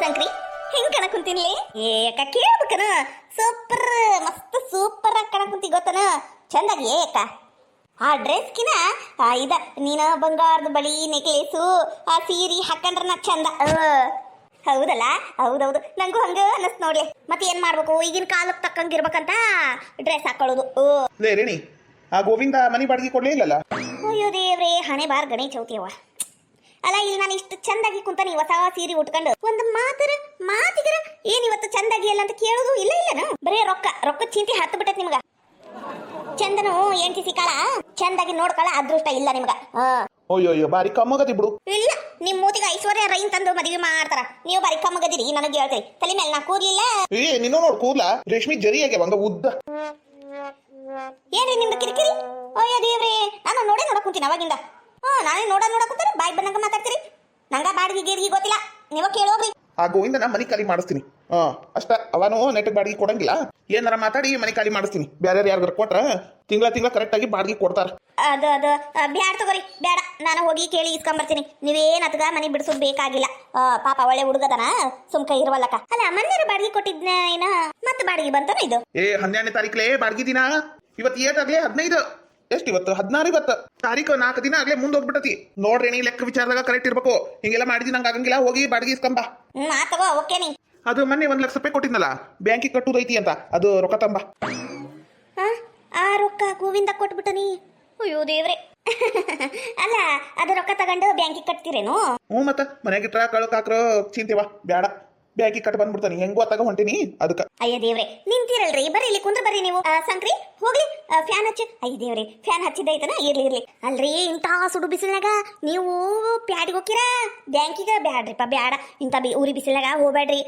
ಸಂಕ್ರಿ ಹೆಂಗ್ ಕಣ ಕುಂತೀನಿ ಏ ಅಕ್ಕ ಕೇಳ್ಬೇಕನ ಸೂಪರ್ ಮಸ್ತ್ ಸೂಪರ್ ಆಗಿ ಕಣ ಕುಂತಿ ಗೊತ್ತನ ಚಂದಾಗಿ ಅಕ್ಕ ಆ ಡ್ರೆಸ್ಕಿನ ಇದ ನೀನ ಬಂಗಾರದ ಬಳಿ ನೆಕ್ಲೇಸು ಆ ಸೀರೆ ಹಾಕೊಂಡ್ರನ ಚಂದ ಹೌದಲ್ಲ ಹೌದೌದು ನಂಗೂ ಹಂಗ ಅನ್ನಿಸ್ ನೋಡ್ಲಿ ಮತ್ತೆ ಏನ್ ಮಾಡ್ಬೇಕು ಈಗಿನ ಕಾಲಕ್ಕೆ ತಕ್ಕಂಗಿರ್ಬೇಕಂತ ಡ್ರೆಸ್ ಹಾಕೊಳ್ಳೋದು ಲೇ ರೇಣಿ ಆ ಗೋವಿಂದ ಮನಿ ಬಾಡಿಗೆ ಕೊಡ್ಲೇ ಇಲ್ಲಲ್ಲ. ಅಯ್ಯೋ ದೇವ್ರೇ ಹಣೆ ಬಾರ್ ಗಣೇಶ ಚೌತಿಯವ ಅಲ್ಲ ಇಲ್ಲಿ ನಾನು ಇಷ್ಟು ಚಂದಾಗಿ ಕುಂತಾನೆ ಹೊಸ ಸೀರೆ ಉಟ್ಕೊಂಡು ಒಂದು ಮಾತಿಗರ ಏನ್ ಇವತ್ತು ಚಂದಾಗಿ ಅಲ್ಲ ಅಂತ ಕೇಳೋದು ಇಲ್ಲ ಇಲ್ಲನ ಬರೀ ರೊಕ್ಕ ಚಿಂತೆ ಹತ್ತು ಬಿಟ್ಟತ್ ನಿಮ್ಗ ಚಂದನು ಎಂಟಿ ಸಿಕ್ಕಾಳ ಚಂದಾಗಿ ನೋಡ್ಕೊಳ್ಳ ಅದೃಷ್ಟ ಇಲ್ಲ ನಿಮ್ಗ ಅಯ್ಯೋ ಬಾರಿ ಕಮ್ಮಗತಿ ಬಿಡು. ಇಲ್ಲ ನಿಮ್ ಮೂತಿಗೆ ಐಶ್ವರ್ಯ ರೈನ್ ತಂದು ಮದುವೆ ಮಾಡ್ತಾರ ನೀವು ಬಾರಿ ಕಮ್ಮಗದಿರಿ ನನಗೆ ಹೇಳ್ತೀರಿ ತಲೆ ಮೇಲೆ ನಾ ಕೂರ್ಲಿಲ್ಲ ಏ ನಿನ್ನ ನೋಡ್ ಕೂದ್ಲ ರೇಷ್ಮಿ ಜರಿ ಆಗ್ಯಾವಂಗ ಉದ್ದ ಏನ್ರಿ ನಿಮ್ದು ಕಿರಿಕಿರಿ ಅಯ್ಯೋ ದೇವ್ರಿ ನಾನು ನೋಡೇ ನೋಡಕ್ ಕುಂತೀನಿ ಅವಾಗಿಂದ ನಾನೇ ನೋಡಕ್ ಕುಂತಾರೆ ಬಾಯ್ ಬಂದಂಗ ಮಾತಾಡ್ತೀರಿ ನಂಗ ಬಾಡಿಗೆ ಗೀರ್ಗಿ ಗೊತ್ತಿಲ್ಲ ನೀವ ಕೇಳೋಗ್ರಿ. ಆ ಗೋವಿಂದನ ಮನಿ ಖಾಲಿ ಮಾಡಿಸ್ತೀನಿ ಅಷ್ಟ ಅವನು ನೆಟ್ಟಿಗೆ ಬಾಡಿಗೆ ಕೊಡಂಗಿಲ್ಲ ಏನಾರ ಮಾತಾಡಿ ಮನಿ ಖಾಲಿ ಮಾಡಿಸ್ತೀನಿ ಬೇರೆ ಯಾರಿಗಾರ ಕೊಟ್ರ ತಿಂಗಳ ಕರೆಕ್ಟ್ ಆಗಿ ಬಾಡಿಗೆ ಕೊಡ್ತಾರ. ಅದು ಬ್ಯಾಡ ತಗೋರಿ ಬೇಡ ನಾನು ಹೋಗಿ ಕೇಳಿ ಇಸ್ಕೊಂಬರ್ತೀನಿ ನೀವೇನ್ ಅತ್ಗ ಮನಿ ಬಿಡಿಸೋದ್ ಬೇಕಾಗಿಲ್ಲ ಪಾಪ ಒಳ್ಳೆ ಹುಡುಗದನ ಸುಮ್ಕ ಇರುವಲ್ಲಕ್ಕ ಅಲ್ಲ ಮೊನ್ನೆ ಬಾಡಿಗೆ ಕೊಟ್ಟಿದ್ನ ಏನ ಮತ್ತೆ ಬಾಡಿಗೆ ಬಂತನ ಇದು 12ನೇ ತಾರೀಕ್ಲೇ ಬಾಡಿಗೆ ದಿನ ಇವತ್ತು ಏಟಾಗ್ಲೇ 15 ಎಷ್ಟು ಇವತ್ತು 16 ಇವತ್ತು ತಾರೀಕು 4 ದಿನ ಆಗ್ಲೇ ಮುಂದೆ ಹೋಗ್ಬಿಟ್ಟತಿ ನೋಡ್ರಿ ಲೆಕ್ಕ ವಿಚಾರದಾಗ ಕರೆಕ್ಟ್ ಇರ್ಬೇಕು ಹಿಂಗೆಲ್ಲ ಮಾಡಿದಿ ನಂಗೆ ಆಗಂಗಿಲ್ಲ ಹೋಗಿ ಬಾಡಿಗೆ ಇಸ್ಕೊಂಬ ತಗೋ ಓಕೆ ನೀ ಅದು ಮೊನ್ನೆ 1 ಲಕ್ಷ ರೂಪಾಯಿ ಕೊಟ್ಟಿದ್ನಲ್ಲ ಬ್ಯಾಂಕಿಗೆ ಕಟ್ಟುದೈತಿ ಅಂತ ಅದು ರೊಕ್ಕ ತಂಬ ಆ ರೊಕ್ಕ ಗೋವಿಂದ ಕೊಟ್ಬಿಟ್ಟನಿ ಅಯ್ಯೋ ದೇವ್ರೆ ಅಲ್ಲ ಅದು ರೊಕ್ಕ ತಗೊಂಡು ಬ್ಯಾಂಕಿಗೆ ಕಟ್ತೀರೇನು ಮತ್ತ ಮನೆಗಿಟ್ರ ಕಳ್ಕಾಕ್ರ ಚಿಂತೆವಾ ಬೇಡ ಬ್ಯಾಂಕಿಗೆ ಕಟ್ ಬಂದ್ಬಿಡ್ತಾನೆ ಹೆಂಗೋ ತಗ ಹೊಂಟಿನಿ ಅದಕ್ಕೆ ಅಯ್ಯ ದೇವ್ರೆ ನಿಂತಿರಲ್ರಿ ಬರ್ರಿ ಇಲ್ಲಿ ಕುಂದ್ರ ಬರ್ರಿ ನೀವು ಸಂಕ್ರಿ ಹೋಗ್ಲಿ ಫ್ಯಾನ್ ಹಚ್ಚಿ ಅಯ್ಯ ದೇವ್ರಿ ಫ್ಯಾನ್ ಹಚ್ಚಿದ್ದೈತನ ಇರ್ಲಿ ಅಲ್ರಿ ಇಂತ ಸುಡು ಬಿಸಿಲ್ನಾಗ ನೀವು ಪ್ಯಾಡಿಗೆ ಹೋಗಿರಾ ಬ್ಯಾಂಕಿಗೆ ಬ್ಯಾಡ್ರಿಪ್ಪ ಬ್ಯಾಡ ಇಂತ ಉರಿ ಬಿಸಿಲ್ನಾಗ ಹೋಗ್ಬೇಡ್ರಿ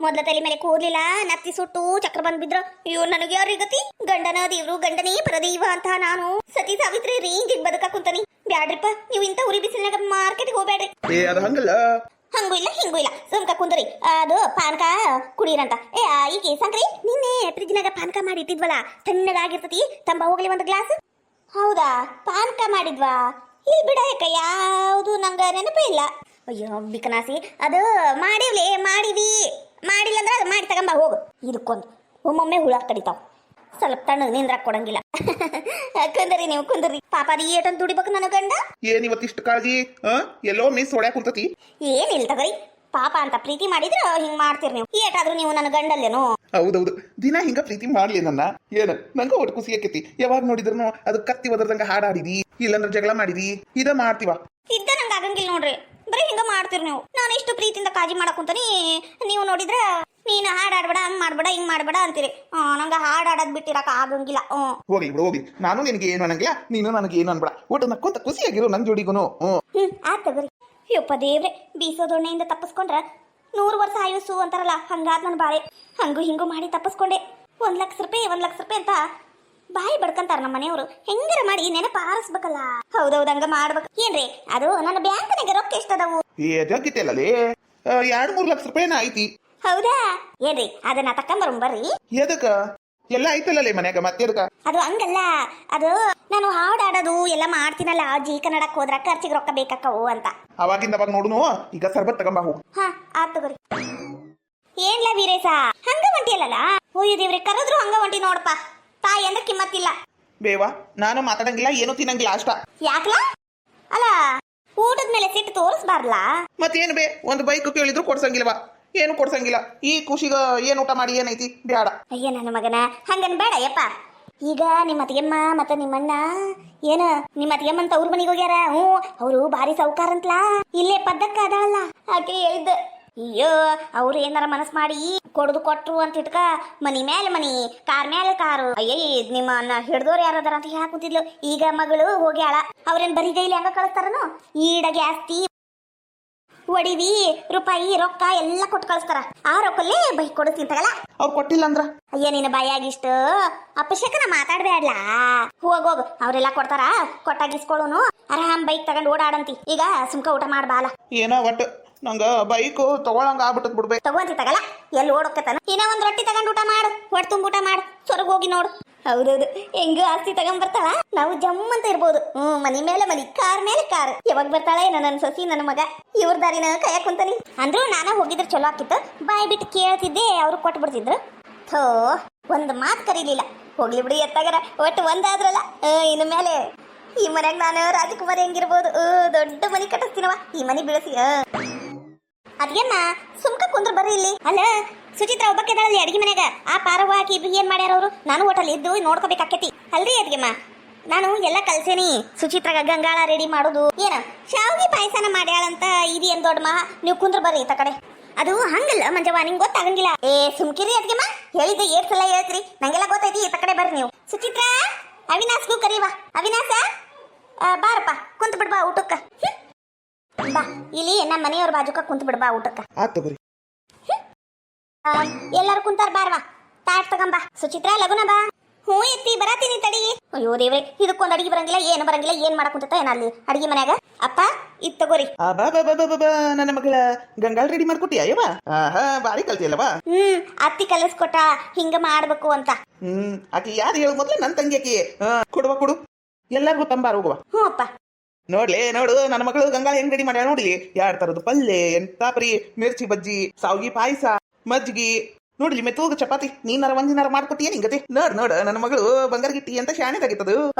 ಮೊದ್ಲ ತಲೆ ಮೇಲೆ ಕೂರ್ಲಿಲ್ಲ ನತ್ತಿ ಸುಟ್ಟು ಚಕ್ರ ಬಂದ್ ಬಿದ್ರ ಅಯ್ಯೋ ನನಗೆ ಯಾರು ಗತಿ ಗಂಡನ ದೇವ್ರು ಗಂಡನೇ ಪ್ರದೀವ ಅಂತ ನಾನು ಸತಿ ಸಾವಿತ್ರಿ ರೀಂಗಿಗೆ ಬದುಕ ಕುಂತನಿ ಬ್ಯಾಡ್ರಿಪ್ಪ ನೀವು ಇಂತ ಉರಿ ಬಿಸಿಲ್ನಾಗ ಮಾರ್ಕೆಟ್ಗೆ ಹೋಗ್ಬೇಡ್ರಿ ಅದು ಹಂಗಲ್ಲ ಹಂಗೂ ಇಲ್ಲ ಹಿಂಗೂ ಇಲ್ಲ ಸುಮ್ಕ ಕುಂದ್ರಿ ಅದು ಪಾನಕ ಕುಡೀರಂತ ಈಗ ಸಂಕ್ರಿ ನಿನ್ನೆ ಫ್ರಿಜ್ನಾಗ ಪಾನಕ ಮಾಡಿ ಇಟ್ಟಿದ್ವಲ್ಲ ತಣ್ಣಗಾಗಿರ್ತತಿ ತಂಬ ಹೋಗ್ಲಿ ಒಂದು ಗ್ಲಾಸ್ ಹೌದಾ ಪಾನಕ ಮಾಡಿದ್ವಾ ಇಲ್ಲಿ ಬಿಡ ಯಾಕ ಯಾವುದು ನಂಗ ನೆನಪೇ ಇಲ್ಲ ಅಯ್ಯೋ ಬಿಕನಾಸಿ ಅದು ಮಾಡಿವಿ ಮಾಡಿಲ್ಲ ಅಂದ್ರೆ ಅದು ಮಾಡಿ ತಗೊಂಬ ಹೋಗು ಇದಕ್ಕೊಂದು ಒಮ್ಮೊಮ್ಮೆ ಹುಳ ಕಡಿತಾವ್ ಸ್ವಲ್ಪ ತಣ್ಣಗೆ ನಿಂದ್ರಾಕ್ ಕೊಡಂಗಿಲ್ಲ ಕುಂದರಿ ನೀವು ಕುಂದರಿ ಪಾಪ ಅದು ಏಟಂತ ದುಡಿಬೇಕು ನನ್ನ ಗಂಡ ಏನ್ ಇವತ್ತಿಷ್ಟು ಕಾಳಜಿ ಎಲ್ಲೋ ಮಿಸ್ ಹೊಡ್ಯಾಕ ಕುಂತತಿ ಏನಿಲ್ಲ ತಗೋರಿ ಪಾಪ ಅಂತ ಪ್ರೀತಿ ಮಾಡಿದ್ರ ಹಿಂಗ್ ಮಾಡ್ತೀರಿ ನೀವು ಏಟಾದ್ರೂ ನೀವು ನನ್ನ ಗಂಡಲ್ಲೇನು ಹೌದೌದು ದಿನ ಹಿಂಗ ಪ್ರೀತಿ ಮಾಡ್ಲಿ ನನ್ನ ಏನ ನಂಗ ಒಟ್ಟು ಖುಷಿ ಆಕೈತಿ ಯಾವಾಗ ನೋಡಿದ್ರು ಅದು ಕತ್ತಿ ಒದರ್ದಂಗ ಹಾಡಾಡಿದಿ ಇಲ್ಲಂದ್ರ ಜಗಳ ಮಾಡಿದಿ ಇದ ಮಾಡ್ತೀವ ಇದ್ದ ನಂಗ ಆಗಂಗಿಲ್ಲ ನೋಡ್ರಿ ಬರೀ ಹಿಂಗ ಮಾಡ್ತೀರಿ ನೀವು ನಾನು ಇಷ್ಟು ಪ್ರೀತಿಯಿಂದ ಕಾಳಜಿ ಮಾಡಕುಂತಾನಿ ನೀವು ನೋಡಿದ್ರ ನೀನು ಹಾಡಾಡ್ಬೇಡ ಹಂಗ್ ಮಾಡ್ಬೇಡ ಹಿಂಗ್ ಮಾಡ್ಬೇಡ ಅಂತೀರಿ ನಂಗ ಹಾಡಾಡದ್ ಬಿಟ್ಟಿರಕ ಆಗಂಗಿಲ್ಲ ಹೋಗ್ಲಿ ಬಿಡು ಹೋಗ್ಲಿ ನಾನು ನಿನಗೆ ಏನು ಅನ್ನಂಗಿಲ್ಲ ನೀನು ನನಗೆ ಏನು ಅನ್ಬೇಡ ಒಟ್ಟು ನಕ್ಕೊಂತ ಖುಷಿಯಾಗಿರು ನನ್ ಜೋಡಿಗುನು ಆತ ಬರೀ ಯಪ್ಪ ದೇವ್ರೆ ಬೀಸೋದೊಣ್ಣೆಯಿಂದ ತಪ್ಪಿಸ್ಕೊಂಡ್ರ 100 ವರ್ಷ ಆಯುಸ್ಸು ಅಂತಾರಲ್ಲ ಹಂಗಾದ್ ನನ್ ಬಾಳೆ ಹಂಗು ಹಿಂಗು ಮಾಡಿ ತಪ್ಪಿಸ್ಕೊಂಡೆ 1 ಲಕ್ಷ ರೂಪಾಯಿ ಅಂತ ಬಾಯಿ ಬಡ್ಕಂತಾರ ನಮ್ಮ ಮನೆಯವರು ಹೆಂಗಾರ ಮಾಡಿ ನೆನಪ ಆರಿಸ್ಬೇಕಲ್ಲ ಹೌದೌದು ಹಂಗ ಮಾಡ್ಬೇಕು ಏನ್ರಿ ಅದು ನನ್ನ ಬ್ಯಾಂಕ್ನಾಗ ರೊಕ್ಕ ಎಷ್ಟದವು ಜಗ್ಗಿತ್ತಲ್ಲೇ 2-3 ಲಕ್ಷ ರೂಪಾಯಿನ ಐತಿ ಹೌದಾ ಏನ್ರಿ ಅದನ್ನ ತಕೊಂಬರ್ರಿ ಎದಕ್ಕ ಎಲ್ಲ ಐತಲ್ಲೇ ಮನ್ಯಾಗ ಮತ್ತೆ ಅದು ಹಂಗಲ್ಲ ಅದು ನಾನು ಹಾಡಾಡೋದು ಎಲ್ಲ ಮಾಡ್ತೀನಲ್ಲ ಜೀ ಕನ್ನಡಕ್ ಹೋದ್ರ ಖರ್ಚಿಗೆ ರೊಕ್ಕ ಬೇಕಾಕವು ಅಂತ ಅವಾಗಿಂದ ಅವಾಗ ನೋಡುನು ಈಗ ಸರ್ಬತ್ ತಗೊಂಬ ಹೋಗು ಆತ್ ತಗೋರಿ ಏನ್ಲ ವೀರೇಶ ಹಂಗ ಹೊಂಟಿಯಲ್ಲ ಓಯ್ಯ ದೇವ್ರಿ ಕರೆದ್ರು ಹಂಗ ಹೊಂಟಿ ನೋಡಪ್ಪ ತಾಯಿ ಅಂದ್ರೆ ಕಿಮ್ಮತ್ತಿಲ್ಲ ಬೇವಾ ನಾನು ಮಾತಾಡಂಗಿಲ್ಲ ಏನು ತಿನ್ನಂಗಿಲ್ಲ ಅಷ್ಟ ಯಾಕಲ ಅಲ್ಲ ಊಟದ ಮೇಲೆ ಸಿಟ್ಟು ತೋರಿಸ್ಬಾರ್ಲಾ ಮತ್ತೇನು ಬೇ ಒಂದು ಬೈಕ್ ಕೇಳಿದ್ರು ಕೊಡ್ಸಂಗಿಲ್ವಾ ಏನು ಕೊಡ್ಸಂಗಿಲ್ಲ ಈ ಖುಷಿಗ ಏನ್ ಊಟ ಮಾಡಿ ಏನೈತಿ ಬ್ಯಾಡ ಅಯ್ಯ ನನ್ನ ಮಗನ ಹಂಗನ್ ಬೇಡ ಯಪ್ಪ ಈಗ ನಿಮ್ಮ ಅತ್ತಿಗೆಮ್ಮ ಮತ್ತೆ ನಿಮ್ಮಣ್ಣ ಏನ ನಿಮ್ಮ ಅತ್ತಿಗೆಮ್ಮಂತ ಅವ್ರ ಮನೆಗೆ ಹೋಗ್ಯಾರ ಅವರು ಭಾರಿ ಸೌಕಾರ ಅಂತಲಾ ಇಲ್ಲೇ ಪದ್ದಕ್ಕ ಅದಲ್ಲ ಆಕೆ ಹೇಳಿದ್ದ ಅಯ್ಯೋ ಅವ್ರು ಏನಾರ ಮನಸ್ ಮಾಡಿ ಕೊಟ್ರು ಅಂತ ಇಟ್ಕ ಮನಿ ಮೇಲೆ ಮನಿ ಕಾರ್ ಮೇಲೆ ಕಾರು ಅಯ್ಯ ನಿಮ್ಮನ್ನ ಹಿಡ್ದೋರು ಯಾರದಾರ ಅಂತ ಹಾಕುತ್ತಿದ್ಲು ಈಗ ಮಗಳು ಹೋಗ್ಯಾಳ ಅವ್ರೇನ್ ಬರೀ ಗೈಲಿ ಹಂಗ ಕಳಿಸ್ತಾರನು ಈಡ ಜಾಸ್ತಿ ಒಡಿವಿ ರೂಪಾಯಿ ರೊಕ್ಕ ಎಲ್ಲ ಕೊಟ್ಟು ಕಳಿಸ್ತಾರ ಆ ರೊಕ್ಕಲ್ಲೇ ಬೈಕ್ ಕೊಡಿಸ್ತೀನಿ ತಗಲ್ಲ ಅವ್ರು ಕೊಟ್ಟಿಲ್ಲ ಅಂದ್ರ ಅಯ್ಯ ನಿನ್ನ ಬಾಯಾಗಿಷ್ಟು ಅಪಶಕನ ಮಾತಾಡ್ಬೇಡ್ಲ ಹೋಗು ಅವ್ರೆಲ್ಲ ಕೊಡ್ತಾರ ಕೊಟ್ಟಾಗಿಸ್ಕೊಳ್ಳೋನು ಆರಾಮ್ ಬೈಕ್ ತಗೊಂಡ್ ಓಡಾಡಂತಿ ಈಗ ಸುಮ್ಕ ಊಟ ಮಾಡ್ಬಾಲ ಏನೋ ಒಟ್ಟು ನಂಗ ಬೈಕ್ ತಗೊಳಂಗ ಆಗ್ಬಿಟ್ಟದ್ ಬಿಡ್ಬೇಕು ತಗೋಂತಿ ತಗಲ್ಲ ಎಲ್ಲಿ ಓಡೋಕತ್ತಾನ ಇನ್ನ ಒಂದ್ ರೊಟ್ಟಿ ತಗೊಂಡ್ ಊಟ ಮಾಡು ಹೊಟ್ಟೆ ತುಂಬ ಊಟ ಮಾಡು ಸೊರಗ್ ಹೋಗಿ ನೋಡು ಹೌದೌದು, ಹೆಂಗೂ ಆಸ್ತಿ ತಗೊಂಡ್ಬರ್ತಾಳ, ನಾವು ಜಮ್ ಅಂತ ಇರ್ಬೋದು. ಮನಿ ಮೇಲೆ ಮನಿ, ಕಾರ್ ಮೇಲೆ ಕಾರ್. ಯಾವಾಗ ಬರ್ತಾಳೆ ನನ್ನ ಸೊಸಿ, ನನ್ನ ಮಗ, ಇವ್ರ ದಾರಿನ ಕಾಯಕ್ ಕುಂತಾನಿ. ಅಂದ್ರೂ ನಾನ ಹೋಗಿದ್ರೆ ಚಲೋ ಆಕಿತ್ತು, ಬಾಯ್ ಬಿಟ್ಟು ಕೇಳ್ತಿದ್ದೆ, ಅವ್ರು ಕೊಟ್ಟು ಬಿಡ್ತಿದ್ರು. ಥೋ, ಒಂದು ಮಾತು ಕರೀಲಿಲ್ಲ. ಹೋಗ್ಲಿ ಬಿಡಿ, ಎತ್ತಾಗರ ಒಟ್ಟು ಒಂದಾದ್ರಲ್ಲ. ಇನ್ನು ಮೇಲೆ ಈ ಮನ್ಯಾಗ ನಾನು ರಾಜಕುಮಾರಿ ಹೆಂಗಿರ್ಬೋದು. ದೊಡ್ಡ ಮನಿ ಕಟ್ಟಿಸ್ತೀನವ, ಈ ಮನಿ ಬೀಳಿಸಿ. ಅದ್ಗೆಮ್ಮ ಸುಮ್ಕ ಕುಂದ್ರ ಬರ್ರಿ ಇಲ್ಲಿ. ಅಲ್ಲ ಸುಚಿತ್ರಾ ಒಬ್ಬಕ್ಕೆ ಇದ್ದಾಳಲ್ಲಿ ಅಡಿಗೆ ಮನ್ಯಾಗ. ಆ ಪಾರವ್ವ ಹಾಕಿ ಇಬ್ರು ಏನ್ ಮಾಡ್ಯಾರ ಅವರು? ನಾನು ಹೋಟೆಲ್ ಇದ್ದು ನೋಡ್ಕೋಬೇಕಾಕೇತಿ ಅಲ್ರಿ ಅದ್ಗೆಮ್ಮ. ನಾನು ಎಲ್ಲ ಕಲ್ಸೇನಿ. ಸುಚಿತ್ರಾಗ ಗಂಗಾಳ ರೆಡಿ ಮಾಡೋದು, ಏನ ಶಾವಿಗೆ ಪಾಯಸನ ಮಾಡ್ಯಾಳಂತ ಇದೇನ್ ದೊಡ್ಡ ಮಹಾ. ನೀವು ಕುಂದ್ರ ಬರ್ರಿ ಈತ ಕಡೆ. ಅದು ಹಂಗಲ್ಲ ಮಂಜವ್ವ, ನಿಂಗೆ ಗೊತ್ತಾಗಂಗಿಲ್ಲ. ಸುಮ್ಕಿರಿ ಅದ್ಗೆಮ್ಮ, ಹೇಳಿದ್ದೆ 7 ಸಲ ಹೇಳ್ತ್ರಿ, ನಂಗೆಲ್ಲ ಗೊತ್ತೈತಿ. ಈತ ಕಡೆ ಬರ್ರಿ ನೀವು. ಸುಚಿತ್ರಾ, ಅವಿನಾಶ್ಗೂ ಕರೀವಾ. ಅವಿನಾಶ ಬಾರಪ್ಪ, ಕುಂತ್ ಬಿಡ್ಬಾ ಊಟಕ್ಕ. ಬಾ ಇಲ್ಲಿ ನಮ್ಮ ಮನೆಯವ್ರ ಬಾಜುಕ ಕುಂತ್ ಬಿಡ್ಬಾ ಊಟಕ್ಕ. ಎಲ್ಲಾರು ಕುಂತಾರ, ಬಾರ್ವಾ ತಾಟ್ ತಗೊಂಬಾ. ಸುಚಿತ್ರಾ ಲಗುನ ಬಾ. ಹ್ಞೂ ಎತ್ತಿ ಬರಾತೀನಿ ತಡಿ. ಅಯ್ಯೋ ದೇವ್ರೆ, ಇದಕ್ಕೊಂದು ಅಡಿಗೆ ಬರಂಗಿಲ್ಲ, ಏನು ಬರಂಗಿಲ್ಲ. ಏನ್ ಮಾಡಕ್ ಕುಂತ ಏನ ಅಲ್ಲಿ ಅಡಿಗೆ ಮನ್ಯಾಗ? ಅಪ್ಪ ಇದ್ ತಗೋರಿ. ನನ್ನ ಮಗಳ ಗಂಗಾಳ ರೆಡಿ ಮಾಡ್ಕೊಟ್ಟಿಯ? ಬಾರಿ ಕಲ್ತಿಯಲ್ಲವಾ? ಅತ್ತಿ ಕಲಿಸ್ಕೊಟ್ಟ ಹಿಂಗ ಮಾಡ್ಬೇಕು ಅಂತ. ಆಕಿ ಯಾರು ಹೇಳು ಮೊದ್ಲು? ನನ್ ತಂಗಿ ಆಕಿ. ಕೊಡು ಎಲ್ಲಾರ್ಗು ತಂಬಾರ ಹೋಗುವ. ಹ್ಞೂ ಅಪ್ಪ. ನೋಡ್ಲಿ ನೋಡು, ನನ್ನ ಮಗಳು ಗಂಗಾಳ ಹೆಂಗ್ ರೆಡಿ ಮಾಡ್ಯಾಳ ನೋಡ್ಲಿ. 2 ತರದ್ದು ಪಲ್ಲೆ, ಎಂತಾಪರಿ ಮಿರ್ಚಿ ಬಜ್ಜಿ, ಸಾವಿಗೆ ಪಾಯಸ, ಮಜ್ಜಿಗೆ. ನೋಡ್ಲಿ ಮೆತ್ತೂಗ ಚಪಾತಿ. ನೀನಾರ ಒಂದಿನಾರ ಮಾಡ್ಕೊಟ್ಟಿಯ ನಿಂಗತಿ? ನೋಡ್ ನನ್ನ ಮಗಳು ಬಂಗಾರ ಗಿಟ್ಟಿ ಅಂತ ಶಾಣೆ ತೆಗಿತದು.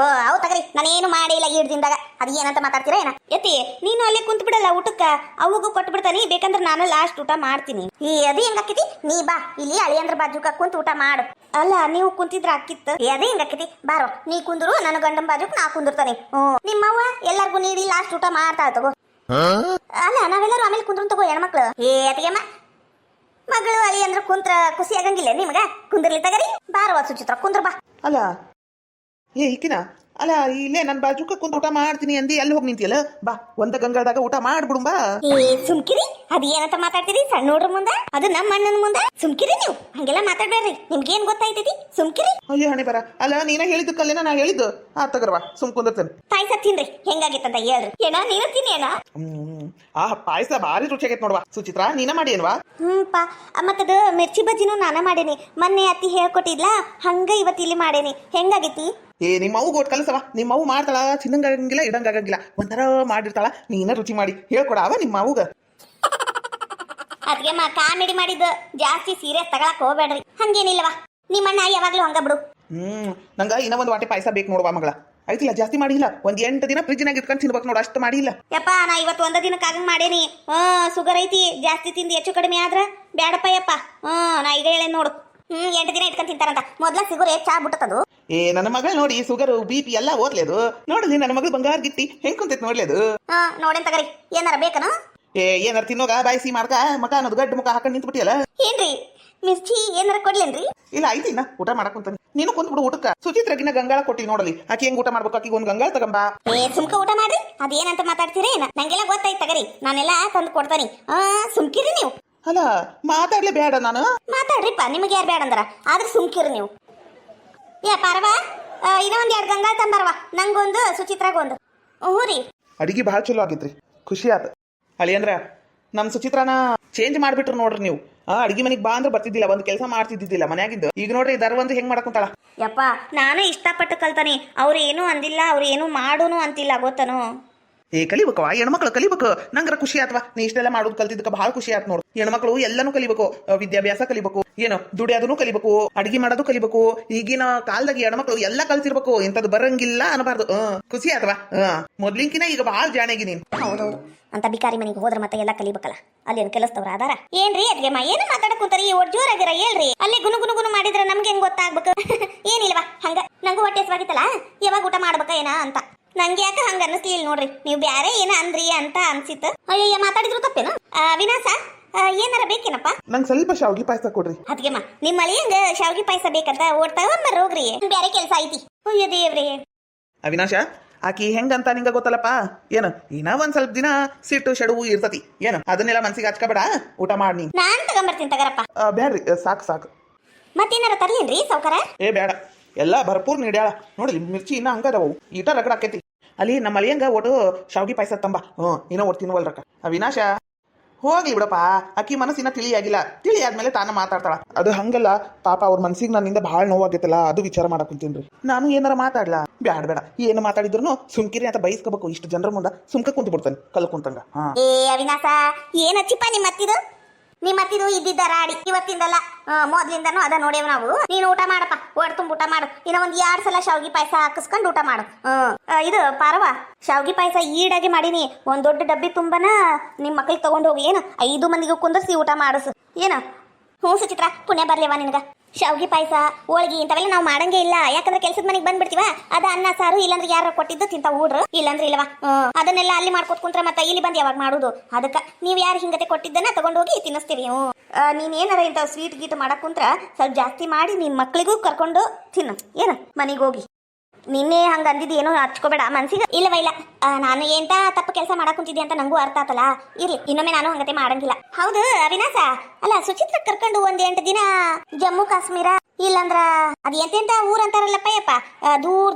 ಅವ್ ತಗರಿ, ನಾನೇನು ಮಾಡಿಲ್ಲ ಈಡ್ದಿಂದಾಗ. ಅದ್ ಏನಂತ ಮಾತಾಡ್ತೀರಾ ಏನ? ಎತ್ತಿ ನೀನು ಅಲ್ಲೇ ಕುಂತ್ ಬಿಡಲ್ಲ ಊಟಕ್ಕ, ಅವಗೂ ಕೊಟ್ಟು ಬಿಡ್ತಾನಿ. ಬೇಕಂದ್ರೆ ನಾನು ಲಾಸ್ಟ್ ಊಟ ಮಾಡ್ತೀನಿ. ಅದೇ ಹೆಂಗಾಕತಿ? ನೀ ಬಾ ಇಲ್ಲಿ ಅಳಿಯಂದ್ರ ಬಾಜುಕ ಕುಂತ್ ಊಟ ಮಾಡು. ಅಲ್ಲ ನೀವು ಕುಂತಿದ್ರ ಅಕ್ಕಿತ್ತು. ಅದೇ ಹೆಂಗಾಕತಿ? ಬಾರೋ ನೀ ಕುಂದ್ರು, ನನ್ನ ಗಂಡನ ಬಾಜುಕ್ ನಾ ಕುಂದಿರ್ತಾನೆ. ನಿಮ್ಮವ್ವ ಎಲ್ಲಾರ್ಗು ನೀಡಿ ಲಾಸ್ಟ್ ಊಟ ಮಾಡ್ತಾ ತಗೋ. ಅಲ್ಲ ನಾವೆಲ್ಲರೂ ಆಮೇಲೆ ಕುಂದ್ರು ತಗೋ ಹೆಣ್ಮಕ್ಳು. ಅತಿಗೆಮ್ಮ ಮಗಳು ಅಳಿ ಅಂದ್ರೆ ಕುಂತ್ರ ಖುಷಿ ಆಗಂಗಿಲ್ಲ ನಿಮಗ? ಕುಂದ್ರಲಿ ತಗರಿ. ಬಾರವ ಸುಚಿತ್ರ, ಕುಂದ್ರ ಬಾ. ಅಲ್ಲ ಈಕಿನ ಅಲ್ಲ, ಇಲ್ಲೇ ನನ್ ಬಾಜುಕ ಕುಂತ ಊಟ ಮಾಡ್ತೀನಿ ಅಂದಿ, ಅಲ್ಲಿ ಹೋಗಿ ನಿಂತಿಯಲ್ಲ. ಬಾ, ಒಂದ ಗಂಗಾಳದಾಗ ಊಟ ಮಾಡ್ಬಿಡುಂಬಾ. ಸುಮ್ಕಿರಿ, ಅದ್ ಏನಂತ ಮಾತಾಡ್ತೀರಿ ಸಣ್ಣ ನೋಡ್ರ ಮುಂದ? ಅದು ನಮ್ಮ ಅಣ್ಣನ ಮುಂದ. ಸುಮ್ಕಿರಿ ನೀವು, ಹಂಗೆಲ್ಲ ಮಾತಾಡ್ಬೇಡ್ರಿ. ನಿಮ್ಗೇನ್ ಗೊತ್ತಾಯ್ತೈತಿ? ಸುಮ್ಕಿರಿ. ಅಯ್ಯೋ ಹಣೆ ಬರ. ಅಲ್ಲ ನೀನ ಹೇಳಿದ್ದಕ್ಕಲ್ಲೇನ ನಾ ಹೇಳಿದ್ದು. ತಗರವಾ, ಸುಮ್ ಕುಂದಿರ್ತೇನೆ. ಪಾಯಸ ತಿನ್ರಿ, ಹೆಂಗಾಗಿತ್ತಂತ ಹೇಳ್ರಿ. ಏನ ನೀನ ತಿನ್ನಿ ಏನ? ಪಾಯಸ ಭಾರಿ ರುಚಿಯಾಗೈತ್ ನೋಡ್ವಾ. ಸುಚಿತ್ರಾ, ನೀನ ಮಾಡಿ ಏನ್ವಾ? ಮತ್ತದ ಮಿರ್ಚಿ ಬಜ್ಜಿನೂ ನಾನ ಮಾಡೇನಿ. ಮೊನ್ನೆ ಅತ್ತಿ ಹೇಳ್ಕೊಟ್ಟಿದ್ಲಾ, ಹಂಗ ಇವತ್ತು ಇಲ್ಲಿ ಮಾಡೇನಿ. ಹೆಂಗಾಗೈತಿ? ನಿಮ್ಮ ಅವು ಗೋಟ್ ಕಲಸವ. ನಿಮ್ಮ ಅವು ಮಾಡ್ತಾಳ, ಚಿನ್ನಂಗಾಗಂಗಿಲ್ಲ, ಇಡಂಗಾಗಂಗಿಲ್ಲ, ಒಂಥರ ಮಾಡಿರ್ತಾಳ. ನೀನ ರುಚಿ ಮಾಡಿ ಹೇಳ್ಕೊಡವ ನಿಮ್ಮ ಅವ್ಗ. ಅದ್ಗೆ ಕಾಮಿಡಿ ಮಾಡಿದ್ದು, ಜಾಸ್ತಿ ಸೀರಿಯಸ್ ತಗೊಳಕ್ ಹೋಗ್ಬೇಡ್ರಿ. ಹಂಗೇನಿಲ್ಲವಾ, ನಿಮ್ಮಣ್ಣ ಯಾವಾಗ್ಲೂ ಹಂಗ ಬಿಡು. ನಂಗ ಇನ್ನ ಒಂದ್ ವಾಟೆ ಪಾಯಸ ಬೇಕು ನೋಡುವ ಮಗಳ. ಆಯ್ತಿಲ್ಲ, ಜಾಸ್ತಿ ಮಾಡಿಲ್ಲ. ಒಂದ್ 8 ದಿನ ಫ್ರಿಜ್ನಾಗ ಇಟ್ಕೊಂಡು ತಿನ್ಬೇಕು ನೋಡು, ಅಷ್ಟು ಮಾಡಿಲ್ಲ. ಯಪ್ಪ ನಾ ಇವತ್ತು ಒಂದ ದಿನಕ್ಕೆ ಆಗಂಗ್ ಮಾಡೇನಿ. ಶುಗರ್ ಐತಿ, ಜಾಸ್ತಿ ತಿಂದು ಹೆಚ್ಚು ಕಡಿಮೆ ಆದ್ರ ಬ್ಯಾಡಪ್ಪ ಯಪ್ಪ. ನಾ ಈಗ ಹೇಳೇನ್ ನೋಡು. 8 ದಿನ ಇಟ್ಕೊಂಡ್ ತಿಂತಾರಂತ. ಮೊದ್ಲ ಶುಗರ್ ಹೆಚ್ಚು ಆಗ್ಬಿಟ್ಟದು. ನನ್ನ ಮಗಳು ನೋಡಿ, ಶುಗರ್ BP ಎಲ್ಲ ಓದ್ಲೇದು. ನೋಡಲಿ ನನ್ನ ಮಗಳು ಬಂಗಾರ ಗಿಟ್ಟಿ ಹೆಂಗ್ ಕುಂತೈತ್ ನೋಡ್ಲೇದು. ನೋಡೇನ್ ತಗರಿ, ಏನಾರ ಬೇಕನ? ಏನಾರ ತಿನ್ನೋಗ ಬಾಯಿಸಿ ಮಾಡ್ಕ ಮಕ ಅನ್ನೋದು ಗಡ್ಡ ಮುಖ ಹಾಕೊಂಡು ನಿಂತು ಬಿಟ್ಟಿಯಲ್ಲ. ಏನ್ರಿ ಮಿರ್ಚಿ ಏನಾರ ಕೊಡ್ಲೇನ್ರಿ? ಇಲ್ಲ, ಆಯ್ತು, ಇನ್ನ ಊಟ ಮಾಡಕ್ ಕುಂತಾನೆ. ನೀನು ಕುಂತ್ ಬಿಡು ಊಟಕ್ಕ. ಸುಚಿತ್ರಗಿನ ಗಂಗಾಳ ಕೊಟ್ಟಿ ನೋಡಲಿ, ಆಕಿ ಹೆಂಗ್ ಊಟ ಮಾಡ್ಬೇಕು. ಆಕಿಗೆ ಒಂದ್ ಗಂಗಾಳ ತಗಂಬಾ. ಸುಮ್ಕ ಊಟ ಮಾಡ್ರಿ. ಅದೇನಂತ ಮಾತಾಡ್ತೀರಿ ಏನ? ನಂಗೆಲ್ಲ ಗೊತ್ತಾಯ್ತು ತಗರಿ, ನಾನೆಲ್ಲ ತಂದು ಕೊಡ್ತಾನಿ. ಸುಮ್ಕಿರಿ ನೀವು. ಅಲ್ಲ ಮಾತಾಡ್ಲಿ ಬೇಡ ನಾನು? ಮಾತಾಡ್ರಿಪ್ಪ, ನಿಮಗೆ ಯಾರು ಬೇಡ ಅಂದ್ರ. ಆದ್ರೆ ಸುಮ್ಕಿರಿ ನೀವು. ಪಾರವಾ, ಇನ್ನೂ ಒಂದ್ 2 ಗಂಗಾಳ ತಂಬಾರವಾ. ನಂಗೊಂದು, ಸುಚಿತ್ರಾಗೊಂದು. ಹ್ಞೂ ರೀ. ಅಡಿಗೆ ಭಾಳ ಚಲೋ ಆಗಿತ್ರಿ, ಖುಷಿ ಆತ. ಅಳಿ ಅಂದ್ರ ನಮ್ ಸುಚಿತ್ರಾನ ಚೇಂಜ್ ಮಾಡ್ಬಿಟ್ರು ನೋಡ್ರಿ ನೀವು. ಅಡಿಗೆ ಮನೆಗೆ ಬಾ ಅಂದ್ರೆ ಬರ್ತಿದ್ದಿಲ್ಲ, ಒಂದ್ ಕೆಲಸ ಮಾಡ್ತಿದ್ದಿಲ್ಲ ಮನ್ಯಾಗಿದ್ದು. ಈಗ ನೋಡ್ರಿ ದರ್ವಂದು ಹೆಂಗ್ ಮಾಡಕ್ಕಂತಾಳ. ಯಪ್ಪ ನಾನು ಇಷ್ಟಪಟ್ಟು ಕಲ್ತಾನಿ. ಅವ್ರು ಏನೂ ಅಂದಿಲ್ಲ, ಅವ್ರು ಏನು ಮಾಡೋನು ಅಂತಿಲ್ಲ, ಗೊತ್ತನು? ಕಲಿಬೇಕವ, ಹೆಣ್ಮಕ್ಳು ಕಲಿಬೇಕು. ನಂಗರ ಖುಷಿ ಆತ್ವಾ, ನೀ ಇಷ್ಟೆಲ್ಲ ಮಾಡೋದು ಕಲ್ತಿದ್ದಕ್ಕೆ ಬಹಳ ಖುಷಿ ಆತ್ ನೋಡು. ಹೆಣ್ಮಕ್ಳು ಎಲ್ಲಾನು ಕಲಿಬೇಕು, ವಿದ್ಯಾಭ್ಯಾಸ ಕಲಿಬೇಕು, ಏನು ದುಡಿಯೋದನ್ನು ಕಲಿಬೇಕು, ಅಡಿಗೆ ಮಾಡೋದು ಕಲಿಬೇಕು. ಈಗಿನ ಕಾಲದಾಗ ಹೆಣ್ಮಕ್ಳು ಎಲ್ಲ ಕಲ್ತಿರ್ಬೇಕು, ಇಂಥದ್ದು ಬರಂಗಿಲ್ಲ ಅನ್ಬಾರ್ದು. ಖುಷಿ ಆತ್ವಾ. ಮೊದ್ಲಿಂಕಿನ ಈಗ ಬಹಳ ಜಾಣೆಗಿ ನೀನ್. ಹೌದೌದು, ಅಂತ ಬಿಕಾರಿ ಮನೆಗೆ ಹೋದ್ರ ಮತ್ತೆ ಎಲ್ಲ ಕಲಿಬೇಕಲ್ಲ. ಅಲ್ಲೇನು ಕೆಲಸದವ್ರ ಅದಾರ ಏನ್ರಿ? ಅದ್ಗೆ ಏನು ಮಾತಾಡಕ್ ಕುಂತಾರಿ? ಒಟ್ಟು ಜೋರಾಗಿರ ಹೇಳ್ರಿ. ಅಲ್ಲೇ ಗುನು ಮಾಡಿದ್ರೆ ನಮ್ಗೆ ಹೆಂಗ್ ಗೊತ್ತಾಗ್ಬೇಕು? ಏನಿಲ್ವಾ, ಹಂಗ ನಂಗೂ ಹೊಟ್ಟೆ ಹಸ್ವಾಗಿತ್ತಲ್ಲ, ಯಾವಾಗ ಊಟ ಮಾಡ್ಬೇಕ ಏನ ಅಂತ. ನಂಗೆ ಯಾಕೆ ಹಂಗ ಅನ್ನಿಸ್ಲಿಲ್ಲ ನೋಡ್ರಿ. ನೀವು ಬ್ಯಾರೆ ಏನ ಅಂದ್ರಿ ಅಂತ ಅನ್ಸಿತ್ತು. ಅಯ್ಯ ಮಾತಾಡಿದ್ರು ತಪ್ಪೇನು? ವಿನಾಶ, ಏನಾರ ಬೇಕೇನಪ್ಪ? ನಂಗೆ ಸ್ವಲ್ಪ ಶಾವಿಗೆ ಪಾಯಸ ಕೊಡ್ರಿ. ಅದ್ಗೆಮ್ಮ ನಿಮ್ಮ ಅಳಿಯಂಗ ಶಾವಿಗೆ ಪಾಯಸ ಬೇಕಂತ ಓಡ್ತಾವ ಹೋಗ್ರಿ. ಬ್ಯಾರೆ ಕೆಲಸ ಐತಿ. ಅಯ್ಯೋ ದೇವ್ರಿ. ಅವಿನಾಶ, ಆಕಿ ಹೆಂಗಂತ ನಿಂಗ ಗೊತ್ತಲ್ಲಪ್ಪ. ಏನು ಇನ್ನ ಒಂದ್ ಸ್ವಲ್ಪ ದಿನ ಸಿಟ್ಟು ಶಡುವು ಇರ್ತತಿ. ಏನು ಅದನ್ನೆಲ್ಲ ಮನ್ಸಿಗೆ ಹಚ್ಕಬೇಡ, ಊಟ ಮಾಡಿ. ನಾನ್ ತಗೊಂಬರ್ತೀನಿ ತಗರಪ್ಪ. ಬ್ಯಾಡ್ರಿ, ಸಾಕು. ಮತ್ತೇನಾರ ತರ್ಲೇನ್ರಿ ಸಾವ್ಕಾರ? ಬೇಡ, ಎಲ್ಲ ಭರ್ಪೂರ್ ನೀಡ್ಯಾಳ. ನೋಡ್ರಿ ಮಿರ್ಚಿ ಇನ್ನ ಹಂಗದವು, ಈಟ ರಗಡ ಆಕೈತಿ. ಅಲ್ಲಿ ನಮ್ಮ ಅಳಿಯಂಗ ಒಟ್ಟು ಶಾವಿಗೆ ಪಾಯಸ ತಂಬ. ಇನ್ನೂ ಒಟ್ಟು ತಿನ್ನುವಲ್ರಕ್ಕ. ಅವಿನಾಶ, ಹೋಗ್ಲಿ ಬಿಡಪ್ಪ, ಆಕಿ ಮನಸ್ಸಿನ ತಿಳಿಯಾಗಿಲ್ಲ, ತಿಳಿಯಾದ್ಮೇಲೆ ತಾನ ಮಾತಾಡ್ತಾಳ. ಅದು ಹಂಗಲ್ಲ ಪಾಪ, ಅವ್ರ ಮನ್ಸಿಗೆ ನನ್ನಿಂದ ಭಾಳ ನೋವಾಗೈತಲ್ಲ, ಅದು ವಿಚಾರ ಮಾಡಕ್ ಕುಂತೀನ್ರಿ. ನಾನು ಏನಾರ ಮಾತಾಡ್ಲಾ? ಬ್ಯಾಡ ಬೇಡ, ಏನು ಮಾತಾಡಿದ್ರು ಸುಮ್ಕಿರಿ ಅಂತ ಬೈಸ್ಕೋಬೇಕು. ಇಷ್ಟು ಜನರ ಮುಂದೆ ಸುಮ್ಕ ಕುಂತು ಬಿಡ್ತಾನೆ, ಕಲ್ ಕುಂತಂಗ. ಹಾ ಏ ಅವಿನಾಶ, ಏನ್ ಹಚ್ಚಿಪ್ಪ ನಿಮ್ಮ ಅತ್ತಿದು ಇದ್ದಿದ್ದ ರಾಡಿ, ಇವತ್ತಿಂದಲ್ಲ ಮೊದ್ಲಿಂದನೂ ಅದ ನೋಡೇವ್ ನಾವು. ನೀನು ಊಟ ಮಾಡಪ್ಪ, ಒಡ್ ತುಂಬ ಊಟ ಮಾಡು. ಇನ್ನ ಒಂದ್ 2 ಸಲ ಶಾವ್ಗಿ ಪಾಯಸ ಹಾಕಿಸ್ಕೊಂಡು ಊಟ ಮಾಡು. ಇದು ಪಾರವ, ಶಾವ್ಗಿ ಪಾಯಸ ಈಡಾಗಿ ಮಾಡೀನಿ, ಒಂದ್ ದೊಡ್ಡ ಡಬ್ಬಿ ತುಂಬನ ನಿಮ್ ಮಕ್ಳಿಗೆ ತಗೊಂಡ್ ಹೋಗಿ ಏನು 5 ಮಂದಿಗೂ ಕುಂದರ್ಸಿ ಊಟ ಮಾಡಿಸು. ಏನು? ಹ್ಞೂ ಸುಚಿತ್ರ, ಪುಣ್ಯ ಬರ್ಲಿವ ನಿನಗ. ಶಾವ್ಗಿ ಪಾಯಸ, ಹೋಳ್ಗಿ ಇಂಥವೆಲ್ಲ ನಾವು ಮಾಡಂಗೇ ಇಲ್ಲ. ಯಾಕಂದ್ರೆ ಕೆಲ್ಸದ ಮನೆಗೆ ಬಂದ್ಬಿಡ್ತೀವ, ಅದ ಅನ್ನ ಸಾರು, ಇಲ್ಲಾಂದ್ರೆ ಯಾರು ಕೊಟ್ಟಿದ್ದು ತಿಂತ ಊಡ್ರು, ಇಲ್ಲಾಂದ್ರೆ ಇಲ್ಲವಾ. ಅದನ್ನೆಲ್ಲ ಅಲ್ಲಿ ಮಾಡ್ಕೊತ್ ಕುಂತ್ರೆ ಮತ್ತೆ ಇಲ್ಲಿ ಬಂದು ಯಾವಾಗ ಮಾಡುದು? ಅದಕ್ಕೆ ನೀವು ಯಾರು ಹಿಂಗತೆ ಕೊಟ್ಟಿದ್ದನ್ನ ತಗೊಂಡೋಗಿ ತಿನ್ನಿಸ್ತೀವಿ. ನೀನ್ ಏನಾರ ಇಂಥ ಸ್ವೀಟ್ ಗೀಟ್ ಮಾಡಕ್ ಕುಂತ್ರ ಸ್ವಲ್ಪ ಜಾಸ್ತಿ ಮಾಡಿ ನಿಮ್ ಮಕ್ಳಿಗೂ ಕರ್ಕೊಂಡು ತಿನ್ನು. ಏನು ಮನೆಗೆ ಹೋಗಿ ನಿನ್ನೆ ಹಂಗ ಅಂದಿದ್ದು ಏನೋ ಹಚ್ಕೋಬೇಡ ಮನ್ಸಿಗೆ. ಇಲ್ಲವ ಇಲ್ಲ, ನಾನು ಎಂತ ತಪ್ಪು ಕೆಲಸ ಮಾಡಕ್ ಕುಂತಿದ್ದೆ ಅಂತ ನಂಗೂ ಅರ್ಥ ಆತಲ್ಲ. ಇರ್ಲಿ, ಇನ್ನೊಮ್ಮೆ ನಾನು ಹಂಗತೆ ಮಾಡಂಗಿಲ್ಲ. ಹೌದು ಅವಿನಾಶ, ಅಲ್ಲ ಸುಚಿತ್ರ ಕರ್ಕೊಂಡು 8 ದಿನ ಜಮ್ಮು ಕಾಶ್ಮೀರ ಇಲ್ಲಂದ್ರ ಅದ್ ಎಂತೆಂತ ಊರ್ ಅಂತಾರಲ್ಲಪ್ಪ ಯಪ್ಪ,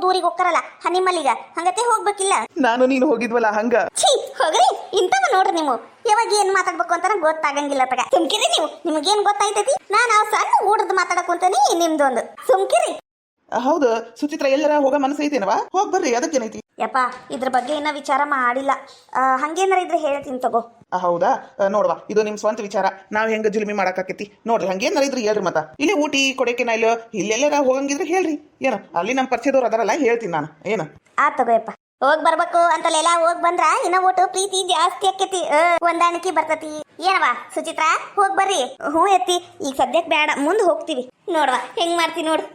ದೂರಿಗೆ ಹೋಗ್ತಾರಲ್ಲ ಹನಿಮಲ್ಲಿಗ, ಹಂಗತೆ ಹೋಗ್ಬೇಕಿಲ್ಲ? ನಾನು ನೀನು ಹೋಗಿದ್ವಲ್ಲ ಹಂಗ. ಛೀ ಹೋಗ್ರಿ, ಇಂತವ ನೋಡ್ರಿ ನೀವು. ಯಾವಾಗ ಏನ್ ಮಾತಾಡ್ಬೇಕು ಅಂತ ಗೊತ್ತಾಗಂಗಿಲ್ಲ ತಗ. ಸುಮ್ಕಿರಿ ನೀವು, ನಿಮಗೇನ್ ಗೊತ್ತಾಯ್ತೈತಿ? ನಾನು ಸಣ್ಣ ಊಟದ ಮಾತಾಡಕ್ ಕುಂತಾನಿ, ನಿಮ್ದೊಂದು ಸುಮ್ಕಿರಿ. ಹೌದು ಸುಚಿತ್ರ, ಎಲ್ಲರ ಹೋಗ ಮನಸ್ಸು ಐತೇನವಾ? ಹೋಗ್ ಬರ್ರಿ, ಅದಕ್ಕೇನೈತಿ? ಯಪ್ಪ ಇದ್ರ ಬಗ್ಗೆ ಇನ್ನ ವಿಚಾರ ಮಾಡಿಲ್ಲ. ಹಂಗೇನಾರ ಇದ್ರೆ ಹೇಳ್ತೀನಿ ತಗೋ. ಹೌದಾ? ನೋಡ್ವಾ, ಇದು ನಿಮ್ ಸ್ವಂತ ವಿಚಾರ, ನಾವ್ ಹೆಂಗ ಜುಲ್ಮಿ ಮಾಡಾಕತ್ತಿ ನೋಡ್ರಿ. ಹಂಗೇನಾರ ಇದ್ರಿ ಹೇಳ್ರಿ. ಮತ್ತ ಇಲ್ಲಿ ಊಟಿ ಕೊಡೈಕೆನಾಲ್ ಇಲ್ಲೆಲ್ಲರ ಹೋಗಂಗಿದ್ರೆ ಹೇಳ್ರಿ. ಏನು ಅಲ್ಲಿ ನಮ್ ಪರಿಚಯದವ್ರು ಅದಾರಲ್ಲ, ಹೇಳ್ತೀನಿ ನಾನು. ಏನು ಆ ತಗೋಯಪ್ಪ, ಹೋಗ್ ಬರ್ಬೇಕು ಅಂತಲೆಲ್ಲ ಹೋಗ್ ಬಂದ್ರ ಇನ್ನ ಒಟ್ಟು ಪ್ರೀತಿ ಜಾಸ್ತಿ ಆಕೇತಿ, ಹೊಂದಾಣಿಕೆ ಬರ್ತತಿ. ಏನವಾ ಸುಚಿತ್ರ, ಹೋಗ್ ಬರ್ರಿ. ಹ್ಞೂ ಎತ್ತಿ, ಈಗ ಸದ್ಯಕ್ಕೆ ಬೇಡ, ಮುಂದೆ ಹೋಗ್ತೀವಿ. ನೋಡ್ವಾ ಹೆಂಗ್ ಮಾಡ್ತೀನಿ ನೋಡು.